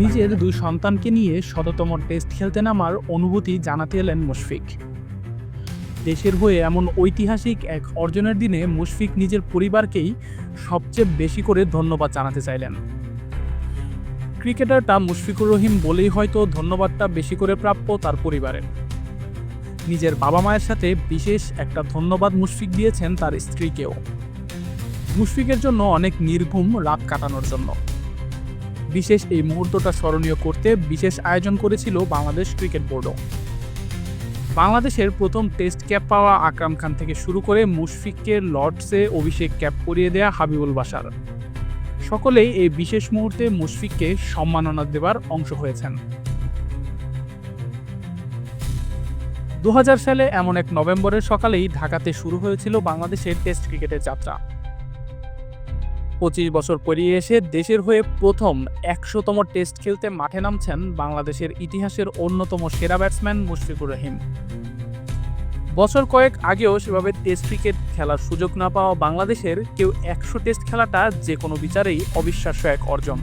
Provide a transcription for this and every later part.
নিজের দুই সন্তানকে নিয়ে শততম টেস্ট খেলতে নামার অনুভূতি জানাতে এলেন মুশফিক। দেশের হয়ে এমন ঐতিহাসিক এক অর্জনের দিনে মুশফিক নিজের পরিবারকেই সবচেয়ে বেশি করে ধন্যবাদ জানাতে চাইলেন। ক্রিকেটারটা মুশফিকুর রহিম বলেই হয়তো ধন্যবাদটা বেশি করে প্রাপ্য তার পরিবারের। নিজের বাবা মায়ের সাথে বিশেষ একটা ধন্যবাদ মুশফিক দিয়েছেন তার স্ত্রীকেও, মুশফিকের জন্য অনেক নির্ঘুম রাত কাটানোর জন্য। বিশেষ এই মুহূর্তটা স্মরণীয় করতে বিশেষ আয়োজন করেছিল বাংলাদেশ ক্রিকেট বোর্ডও। বাংলাদেশের প্রথম টেস্ট ক্যাপ পাওয়া আকরাম খান থেকে শুরু করে মুশফিককে লর্ডসে অভিষেক ক্যাপ পরিয়ে দেয়া হাবিবুল বাশার, সকলেই এই বিশেষ মুহূর্তে মুশফিককে সম্মাননা দেবার অংশ হয়েছেন। 2000 সালে এমন এক নভেম্বরের সকালেই ঢাকাতে শুরু হয়েছিল বাংলাদেশের টেস্ট ক্রিকেটের যাত্রা। 25 বছর পেরিয়ে এসে দেশের হয়ে প্রথম 100তম টেস্ট খেলতে মাঠে নামছেন বাংলাদেশের ইতিহাসের অন্যতম সেরা ব্যাটসম্যান মুশফিকুর রহিম। বছর কয়েক আগেও সেভাবে টেস্ট ক্রিকেট খেলার সুযোগ না পাওয়া বাংলাদেশের কেউ 100 টেস্ট খেলাটা যে কোনো বিচারেই অবিশ্বাস্য এক অর্জন।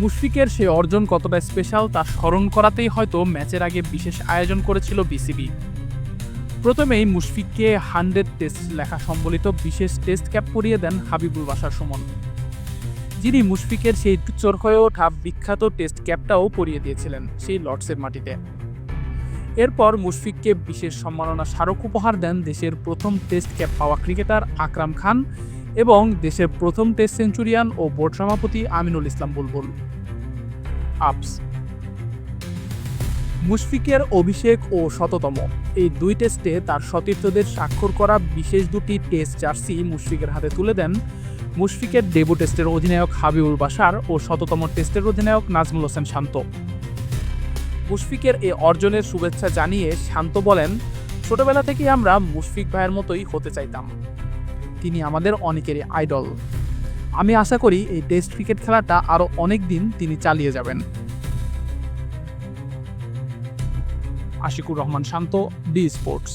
মুশফিকের সে অর্জন কতটা স্পেশাল তা স্মরণ করাতেই হয়তো ম্যাচের আগে বিশেষ আয়োজন করেছিল বিসিবি। প্রথমেই মুশফিককে 100 টেস্ট লেখা সম্বলিত বিশেষ টেস্ট ক্যাপ পরিয়ে দেন হাবিবুল বাশার সুমন, যিনি মুশফিকের সেই চোর হয়ে ওঠা বিখ্যাত টেস্ট ক্যাপটাও পরিয়ে দিয়েছিলেন সেই লর্ডসের মাটিতে। এরপর মুশফিককে বিশেষ সম্মাননা স্মারক উপহার দেন দেশের প্রথম টেস্ট ক্যাপ পাওয়া ক্রিকেটার আকরাম খান এবং দেশের প্রথম টেস্ট সেঞ্চুরিয়ান ও বোর্ড সভাপতি আমিনুল ইসলাম বুলবুল। আপস মুশফিকের অভিষেক ও শততম এই দুই টেস্টে তার সতীর্থদের স্বাক্ষর করা বিশেষ দুটি টেস্ট জার্সি মুশফিকের হাতে তুলে দেন মুশফিকের ডেবু টেস্টের অধিনায়ক হাবিবুল বাশার ও শততম টেস্টের অধিনায়ক নাজমুল হোসেন শান্ত। মুশফিকের এ অর্জনের শুভেচ্ছা জানিয়ে শান্ত বলেন, ছোটবেলা থেকেই আমরা মুশফিক ভাইয়ের মতোই হতে চাইতাম। তিনি আমাদের অনেকেরই আইডল। আমি আশা করি এই টেস্ট ক্রিকেট খেলাটা আরও অনেক দিন তিনি চালিয়ে যাবেন। আশিকুর রহমান শান্ত, ডি স্পোর্টস।